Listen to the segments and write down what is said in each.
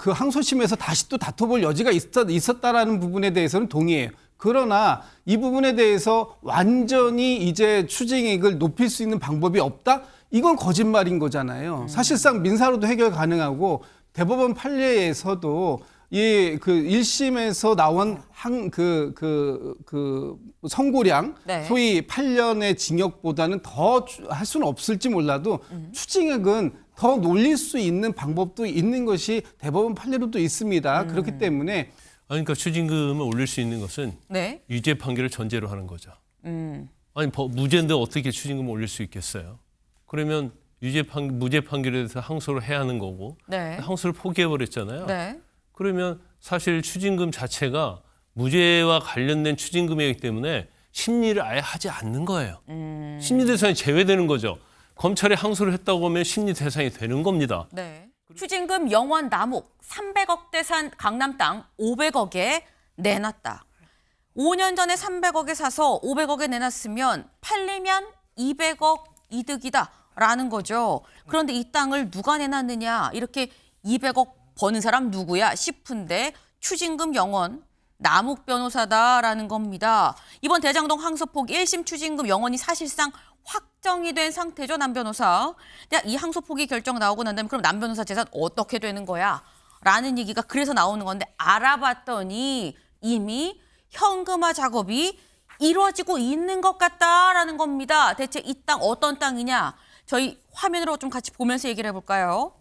그 항소심에서 다시 또 다퉈볼 여지가 있었다라는 부분에 대해서는 동의해요. 그러나 이 부분에 대해서 완전히 이제 추징액을 높일 수 있는 방법이 없다? 이건 거짓말인 거잖아요. 사실상 민사로도 해결 가능하고 대법원 판례에서도 이 그 1심에서 나온 선고량 네. 소위 8년의 징역보다는 더 할 수는 없을지 몰라도 추징액은 더 놀릴 수 있는 방법도 있는 것이 대법원 판례로도 있습니다. 그렇기 때문에 그러니까 추징금을 올릴 수 있는 것은 네. 유죄 판결을 전제로 하는 거죠. 아니 무죄인데 어떻게 추징금을 올릴 수 있겠어요? 그러면 무죄 판결에 대해서 항소를 해야 하는 거고 네. 항소를 포기해버렸잖아요. 네. 그러면 사실 추징금 자체가 무죄와 관련된 추징금이기 때문에 심리를 아예 하지 않는 거예요. 심리 대상이 제외되는 거죠. 검찰에 항소를 했다고 하면 심리 대상이 되는 겁니다. 네. 추징금 영원 남욱 300억대 산 강남 땅 500억에 내놨다. 5년 전에 300억에 사서 500억에 내놨으면 팔리면 200억 이득이다라는 거죠. 그런데 이 땅을 누가 내놨느냐 이렇게 200억 버는 사람 누구야 싶은데 추징금 영원 남욱 변호사다라는 겁니다. 이번 대장동 항소폭 1심 추징금 영원이 사실상 확정이 된 상태죠, 남 변호사. 이 항소폭이 결정 나오고 난 다음에 그럼 남 변호사 재산 어떻게 되는 거야? 라는 얘기가 그래서 나오는 건데 알아봤더니 이미 현금화 작업이 이루어지고 있는 것 같다라는 겁니다. 대체 이 땅 어떤 땅이냐? 저희 화면으로 좀 같이 보면서 얘기를 해볼까요?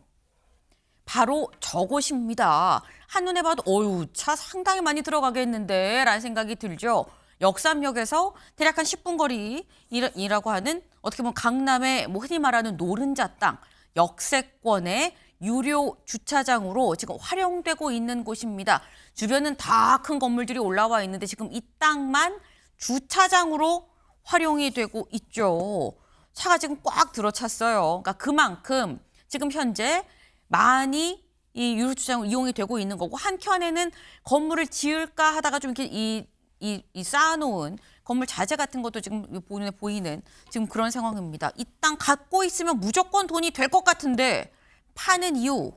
바로 저곳입니다. 한눈에 봐도 차 상당히 많이 들어가겠는데 라는 생각이 들죠. 역삼역에서 대략 한 10분 거리라고 하는 어떻게 보면 강남의 흔히 말하는 노른자 땅, 역세권의 유료 주차장으로 지금 활용되고 있는 곳입니다. 주변은 다 큰 건물들이 올라와 있는데 지금 이 땅만 주차장으로 활용이 되고 있죠. 차가 지금 꽉 들어찼어요. 그러니까 그만큼 지금 현재 많이 이 유료 주차장으로 이용이 되고 있는 거고 한켠에는 건물을 지을까 하다가 좀 이렇게 이 쌓아놓은 건물 자재 같은 것도 지금 눈에 보이는 지금 그런 상황입니다. 이 땅 갖고 있으면 무조건 돈이 될 것 같은데 파는 이유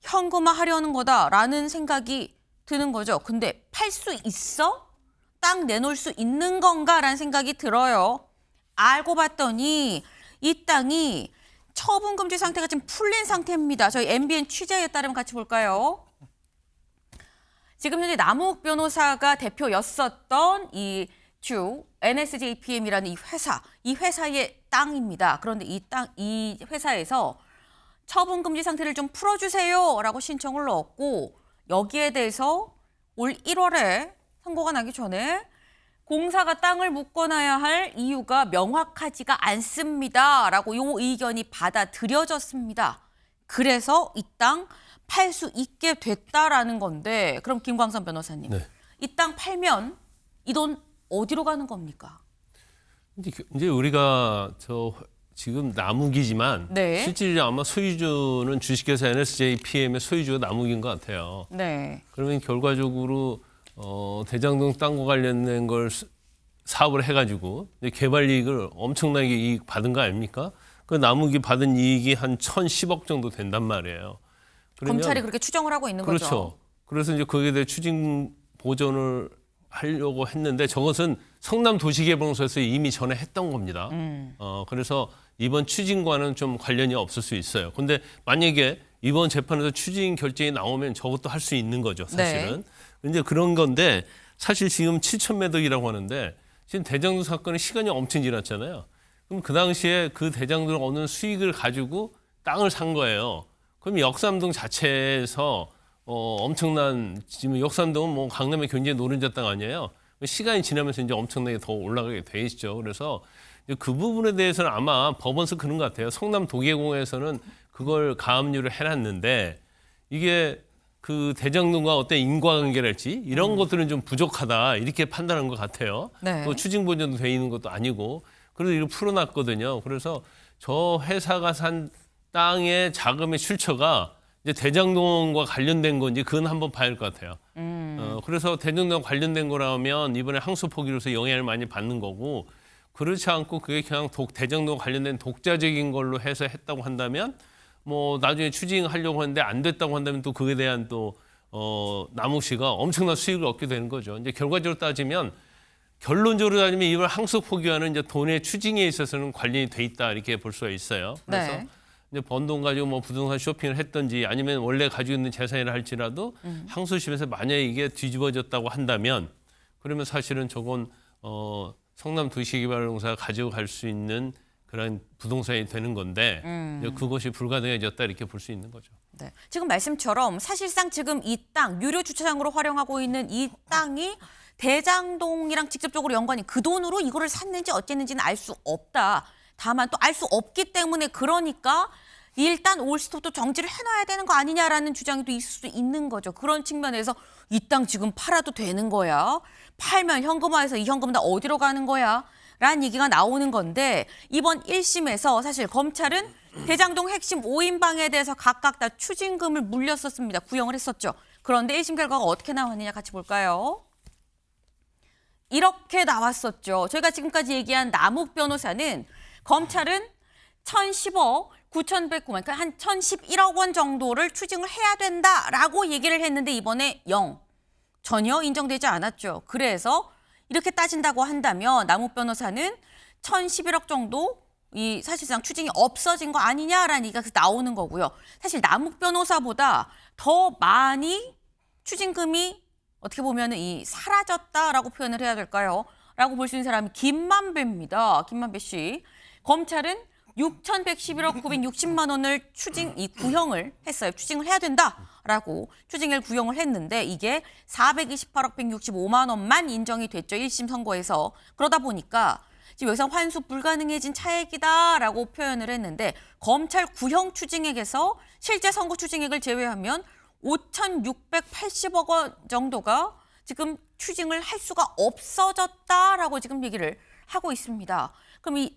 현금화하려는 거다라는 생각이 드는 거죠. 근데 팔 수 있어? 땅 내놓을 수 있는 건가라는 생각이 들어요. 알고 봤더니 이 땅이 처분 금지 상태가 지금 풀린 상태입니다. 저희 MBN 취재에 따르면 같이 볼까요? 지금 현재 남욱 변호사가 대표였었던 이 주 NSJPM이라는 이 회사의 땅입니다. 그런데 이 회사에서 처분 금지 상태를 좀 풀어주세요라고 신청을 넣었고 여기에 대해서 올 1월에 선고가 나기 전에 공사가 땅을 묶어놔야 할 이유가 명확하지가 않습니다라고 이 의견이 받아들여졌습니다. 그래서 이 땅 팔 수 있게 됐다라는 건데 그럼 김광선 변호사님, 네. 이 땅 팔면 이 돈 어디로 가는 겁니까? 이제 우리가 지금 남욱이지만 네. 실질적으로 아마 소유주는 주식회사 NSJPM의 소유주가 남욱인 것 같아요. 네. 그러면 결과적으로 대장동 땅과 관련된 걸 사업을 해가지고 개발 이익을 엄청나게 이익 받은 거 아닙니까? 그 남욱이 받은 이익이 한 1,010억 정도 된단 말이에요. 검찰이 그렇게 추정을 하고 있는 그렇죠. 거죠. 그래서 이제 거기에 대해 추징 보전을 하려고 했는데 저것은 성남도시개발공사에서 이미 전에 했던 겁니다. 그래서 이번 추징과는 좀 관련이 없을 수 있어요. 근데 만약에 이번 재판에서 추징 결정이 나오면 저것도 할 수 있는 거죠, 사실은. 네. 이제 그런 건데 사실 지금 7,000매덕이라고 하는데 지금 대장동 사건의 시간이 엄청 지났잖아요. 그럼 그 당시에 그 대장동 얻는 수익을 가지고 땅을 산 거예요. 그럼 역삼동 자체에서 엄청난 지금 역삼동은 뭐 강남의 굉장히 노른자 땅 아니에요. 시간이 지나면서 이제 엄청나게 더 올라가게 돼 있죠. 그래서 그 부분에 대해서는 아마 법원에서 그런 것 같아요. 성남도계공에서는 그걸 가압류를 해놨는데 이게 그 대장동과 어떤 인과관계랄지 이런 것들은 좀 부족하다 이렇게 판단한 것 같아요. 네. 또 추징 보전도 돼 있는 것도 아니고 그래서 이걸 풀어놨거든요. 그래서 저 회사가 산 땅의 자금의 출처가 이제 대장동과 관련된 건지 그건 한번 봐야 할 것 같아요. 그래서 대장동과 관련된 거라면 이번에 항소 포기로서 영향을 많이 받는 거고 그렇지 않고 그게 그냥 대장동과 관련된 독자적인 걸로 해서 했다고 한다면 뭐 나중에 추징하려고 하는데 안 됐다고 한다면 또 그에 대한 또 남욱 씨가 엄청난 수익을 얻게 되는 거죠. 이제 결과적으로 따지면 결론적으로 따지면 이걸 항소 포기하는 이제 돈의 추징에 있어서는 관련이 돼 있다 이렇게 볼 수가 있어요. 그래서 네. 이제 번 돈 가지고 뭐 부동산 쇼핑을 했든지 아니면 원래 가지고 있는 재산이라 할지라도 항소심에서 만약에 이게 뒤집어졌다고 한다면 그러면 사실은 저건 성남도시개발공사가 가지고 갈 수 있는 그런 부동산이 되는 건데 이제 그것이 불가능해졌다 이렇게 볼 수 있는 거죠. 네. 지금 말씀처럼 사실상 지금 이 땅, 유료 주차장으로 활용하고 있는 이 땅이 대장동이랑 직접적으로 연관이 그 돈으로 이거를 샀는지 어쨌는지는 알 수 없다. 다만 또 알 수 없기 때문에 그러니까 일단 올스톱도 정지를 해놔야 되는 거 아니냐라는 주장이 또 있을 수도 있는 거죠. 그런 측면에서 이 땅 지금 팔아도 되는 거야. 팔면 현금화해서 이 현금 다 어디로 가는 거야? 라는 얘기가 나오는 건데 이번 1심에서 사실 검찰은 대장동 핵심 5인방에 대해서 각각 다 추징금을 물렸었습니다. 구형을 했었죠. 그런데 1심 결과가 어떻게 나왔느냐 같이 볼까요? 이렇게 나왔었죠. 저희가 지금까지 얘기한 남욱 변호사는 검찰은 1,010억 9,109만, 그러니까 한 1,011억 원 정도를 추징을 해야 된다라고 얘기를 했는데 이번에 0. 전혀 인정되지 않았죠. 그래서 이렇게 따진다고 한다면 남욱 변호사는 1,011억 정도 이 사실상 추징이 없어진 거 아니냐라는 얘기가 나오는 거고요. 사실 남욱 변호사보다 더 많이 추징금이 어떻게 보면 이 사라졌다라고 표현을 해야 될까요? 라고 볼 수 있는 사람이 김만배입니다. 김만배 씨. 검찰은 6,111억 960만 원을 구형을 했어요. 추징을 해야 된다라고 추징을 구형을 했는데 이게 428억 165만 원만 인정이 됐죠. 1심 선고에서. 그러다 보니까 지금 여기서 환수 불가능해진 차액이다라고 표현을 했는데 검찰 구형 추징액에서 실제 선고 추징액을 제외하면 5,680억 원 정도가 지금 추징을 할 수가 없어졌다라고 지금 얘기를 하고 있습니다. 그럼 이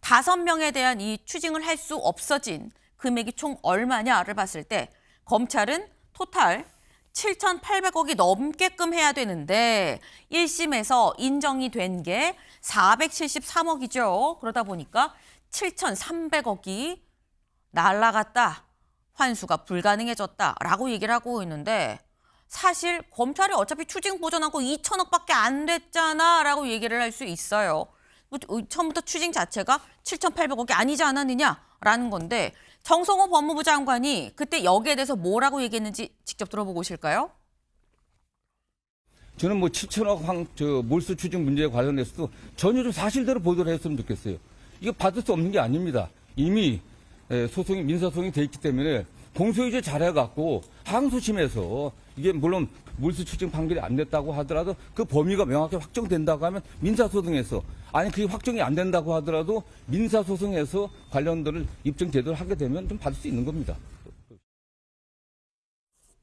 5명에 대한 이 추징을 할 수 없어진 금액이 총 얼마냐를 봤을 때 검찰은 토탈 7,800억이 넘게끔 해야 되는데 1심에서 인정이 된 게 473억이죠. 그러다 보니까 7,300억이 날라갔다. 환수가 불가능해졌다라고 얘기를 하고 있는데 사실 검찰이 어차피 추징 보전하고 2천억밖에 안 됐잖아라고 얘기를 할 수 있어요. 처음부터 추징 자체가 7,800억이 아니지 않았느냐라는 건데 정성호 법무부 장관이 그때 여기에 대해서 뭐라고 얘기했는지 직접 들어보고 오실까요? 저는 뭐 7천억 몰수 추징 문제에 관련해서도 전혀 좀 사실대로 보도를 했으면 좋겠어요. 이거 받을 수 없는 게 아닙니다. 이미 소송이 민사소송이 돼 있기 때문에 공소유지 잘해갖고 항소심에서 이게 물론 몰수 추징 판결이 안 됐다고 하더라도 그 범위가 명확히 확정된다고 하면 민사소송에서 아니 그게 확정이 안 된다고 하더라도 민사소송에서 관련들을 입증 제대로 하게 되면 좀 받을 수 있는 겁니다.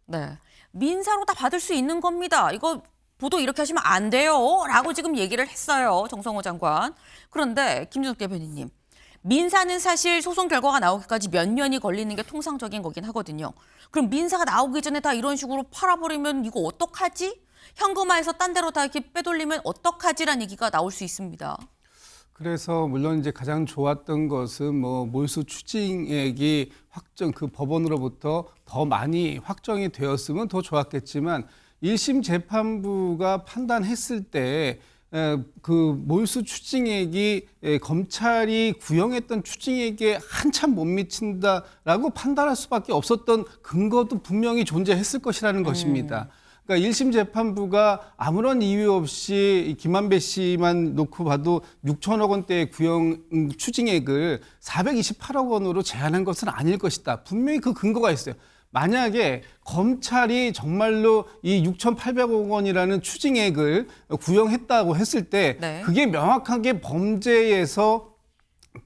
네, 민사로 다 받을 수 있는 겁니다. 이거 보도 이렇게 하시면 안 돼요 라고 지금 얘기를 했어요. 정성호 장관. 그런데 김준욱 대변인님. 민사는 사실 소송 결과가 나오기까지 몇 년이 걸리는 게 통상적인 거긴 하거든요. 그럼 민사가 나오기 전에 다 이런 식으로 팔아버리면 이거 어떡하지? 현금화해서 딴 데로 다 이렇게 빼돌리면 어떡하지라는 얘기가 나올 수 있습니다. 그래서 물론 이제 가장 좋았던 것은 뭐 몰수 추징액이 그 법원으로부터 더 많이 확정이 되었으면 더 좋았겠지만 1심 재판부가 판단했을 때 그 몰수 추징액이 검찰이 구형했던 추징액에 한참 못 미친다라고 판단할 수밖에 없었던 근거도 분명히 존재했을 것이라는 것입니다. 그러니까 1심 재판부가 아무런 이유 없이 김만배 씨만 놓고 봐도 6천억 원대의 구형 추징액을 428억 원으로 제한한 것은 아닐 것이다. 분명히 그 근거가 있어요. 만약에 검찰이 정말로 이 6,800억 원이라는 추징액을 구형했다고 했을 때 네. 그게 명확하게 범죄에서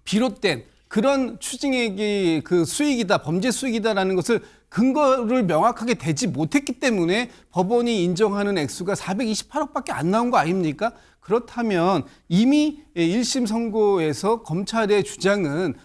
비롯된 그런 추징액이 그 수익이다, 범죄 수익이다라는 것을 근거를 명확하게 대지 못했기 때문에 법원이 인정하는 액수가 428억밖에 안 나온 거 아닙니까? 그렇다면 이미 1심 선고에서 검찰의 주장은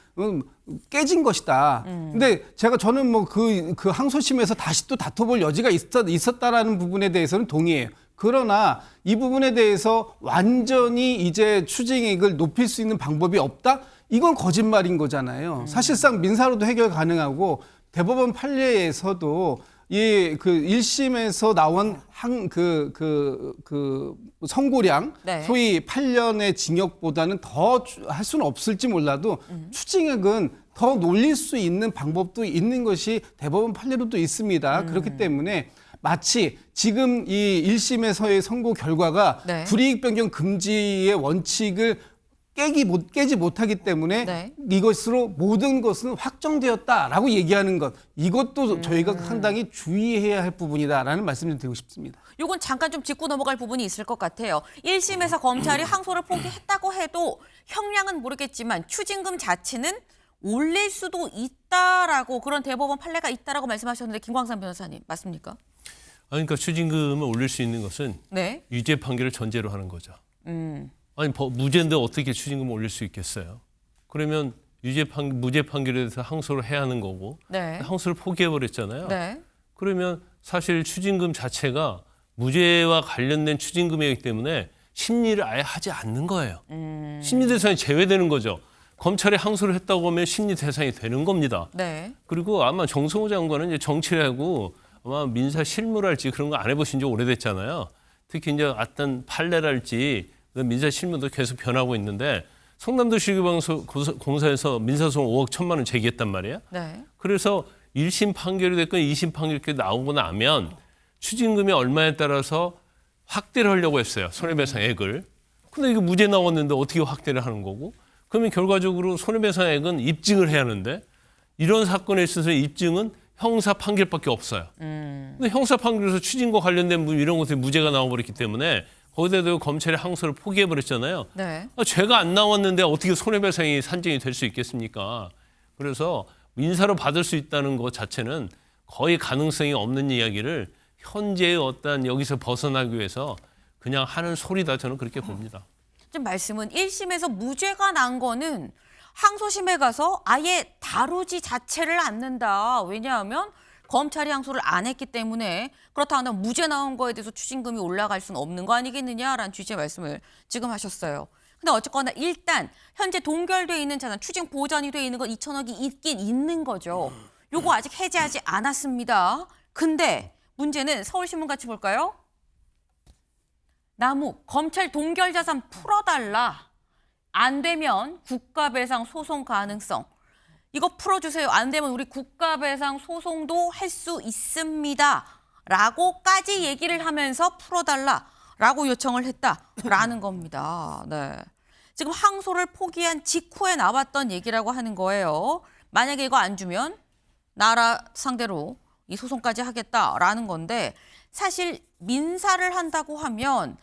깨진 것이다. 근데 저는 뭐 그 항소심에서 다시 또 다퉈볼 여지가 있었다라는 부분에 대해서는 동의해요. 그러나 이 부분에 대해서 완전히 이제 추징액을 높일 수 있는 방법이 없다? 이건 거짓말인 거잖아요. 사실상 민사로도 해결 가능하고 대법원 판례에서도 이 그 1심에서 나온 선고량 네. 소위 8년의 징역보다는 더 할 수는 없을지 몰라도 추징액은 더 놀릴 수 있는 방법도 있는 것이 대법원 판례로도 있습니다. 그렇기 때문에 마치 지금 이 1심에서의 선고 결과가 네. 불이익 변경 금지의 원칙을 깨지 못하기 때문에 네. 이것으로 모든 것은 확정되었다라고 얘기하는 것, 이것도 저희가 상당히 주의해야 할 부분이다라는 말씀을 드리고 싶습니다. 요건 잠깐 좀 짚고 넘어갈 부분이 있을 것 같아요. 1심에서 검찰이 항소를 포기했다고 해도 형량은 모르겠지만 추징금 자체는 올릴 수도 있다라고, 그런 대법원 판례가 있다라고 말씀하셨는데 김광삼 변호사님 맞습니까? 그러니까 추징금을 올릴 수 있는 것은 네. 유죄 판결을 전제로 하는 거죠. 아니 무죄인데 어떻게 추징금을 올릴 수 있겠어요? 그러면 무죄 판결에 대해서 항소를 해야 하는 거고 네. 항소를 포기해 버렸잖아요. 네. 그러면 사실 추징금 자체가 무죄와 관련된 추징금이기 때문에 심리를 아예 하지 않는 거예요. 심리 대상이 제외되는 거죠. 검찰에 항소를 했다고 하면 심리 대상이 되는 겁니다. 네. 그리고 아마 정성호 장관은 이제 정치하고 아마 민사 실무랄지 그런 거 안 해보신 지 오래됐잖아요. 특히 이제 어떤 판례랄지 민사 실무도 계속 변하고 있는데 성남도시교통공사에서 민사소송 5억 1천만 원 제기했단 말이에요. 네. 그래서 1심 판결이 됐건 2심 판결이 나오고 나면 추징금이 얼마에 따라서 확대를 하려고 했어요. 손해배상액을. 근데 이거 무죄 나왔는데 어떻게 확대를 하는 거고? 그러면 결과적으로 손해배상액은 입증을 해야 하는데 이런 사건에 있어서의 입증은 형사 판결밖에 없어요. 근데 형사 판결에서 추징과 관련된 이런 것에 무죄가 나와버렸기 때문에 거기다가 검찰이 항소를 포기해버렸잖아요. 네. 죄가 안 나왔는데 어떻게 손해배상이 산정이 될 수 있겠습니까? 그래서 민사로 받을 수 있다는 것 자체는 거의 가능성이 없는 이야기를 현재의 어떤 여기서 벗어나기 위해서 그냥 하는 소리다, 저는 그렇게 봅니다. 지금 말씀은 1심에서 무죄가 난 거는 항소심에 가서 아예 다루지 자체를 않는다. 왜냐하면 검찰이 항소를 안 했기 때문에, 그렇다면 무죄 나온 거에 대해서 추징금이 올라갈 수는 없는 거 아니겠느냐라는 취지의 말씀을 지금 하셨어요. 근데 어쨌거나 일단 현재 동결돼 있는 자산, 추징 보전이 돼 있는 건 2천억이 있긴 있는 거죠. 요거 아직 해제하지 않았습니다. 근데 문제는 서울신문 같이 볼까요? 남욱, 검찰 동결 자산 풀어달라. 안 되면 국가배상 소송 가능성. 이거 풀어주세요. 안 되면 우리 국가배상 소송도 할 수 있습니다. 라고까지 얘기를 하면서 풀어달라라고 요청을 했다라는 겁니다. 네. 지금 항소를 포기한 직후에 나왔던 얘기라고 하는 거예요. 만약에 이거 안 주면 나라 상대로 이 소송까지 하겠다라는 건데, 사실 민사를 한다고 하면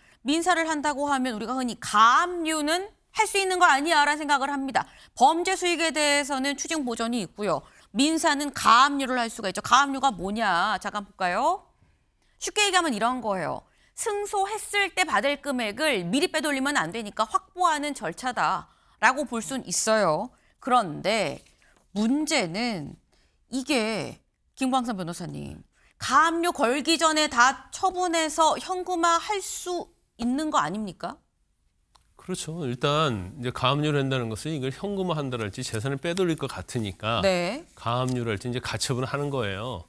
우리가 흔히 가압류는 할 수 있는 거 아니야라는 생각을 합니다. 범죄 수익에 대해서는 추징 보전이 있고요. 민사는 가압류를 할 수가 있죠. 가압류가 뭐냐? 잠깐 볼까요? 쉽게 얘기하면 이런 거예요. 승소했을 때 받을 금액을 미리 빼돌리면 안 되니까 확보하는 절차다라고 볼 수는 있어요. 그런데 문제는 이게 김광삼 변호사님, 가압류 걸기 전에 다 처분해서 현금화 할 수 있는 거 아닙니까? 그렇죠. 일단 이제 가압류를 한다는 것은 이걸 현금화 한다랄지 재산을 빼돌릴 것 같으니까 네. 가압류랄지 이제 가처분을 하는 거예요.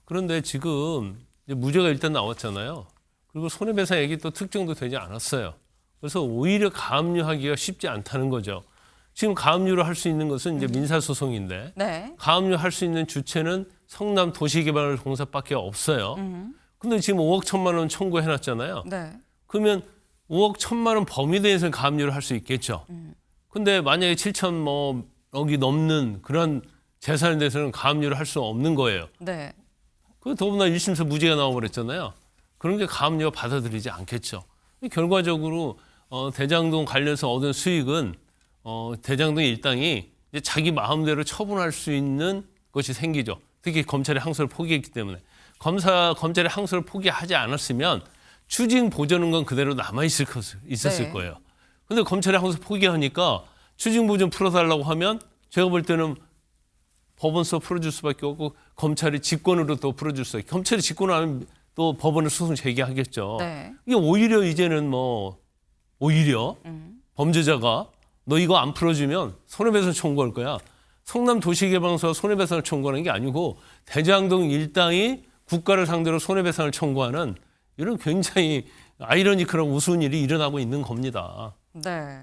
그런데 지금 이제 무죄가 일단 나왔잖아요. 그리고 손해배상액이 또 특정도 되지 않았어요. 그래서 오히려 가압류하기가 쉽지 않다는 거죠. 지금 가압류를 할 수 있는 것은 이제 민사소송인데 네. 가압류 할 수 있는 주체는 성남도시개발공사밖에 없어요. 근데 지금 5억 1천만 원 청구해놨잖아요. 네. 그러면 5억 1천만 원 범위 내에서는 가압류를 할 수 있겠죠. 근데 만약에 7천억이 넘는 그런 재산에 대해서는 가압류를 할 수 없는 거예요. 네. 그 더구나 1심에서 무죄가 나와버렸잖아요. 그런 게 가압류가 받아들이지 않겠죠. 결과적으로 대장동 관련해서 얻은 수익은 대장동 일당이 이제 자기 마음대로 처분할 수 있는 것이 생기죠. 특히 검찰이 항소를 포기했기 때문에. 검찰이 항소를 포기하지 않았으면 추징 보전은 건 그대로 남아있을 있었을 네. 거예요. 근데 검찰이 항소 포기하니까 추징 보전 풀어달라고 하면 제가 볼 때는 법원서 풀어줄 수밖에 없고 검찰이 직권으로 또 풀어줄 수 있고, 검찰이 직권을 하면 또 법원에 소송 제기하겠죠. 네. 이게 오히려 이제는 뭐 오히려 범죄자가 너 이거 안 풀어주면 손해배상 청구할 거야. 성남도시개발사가 손해배상을 청구하는 게 아니고 대장동 일당이 국가를 상대로 손해배상을 청구하는 이런 굉장히 아이러니컬한 우스운 일이 일어나고 있는 겁니다. 네.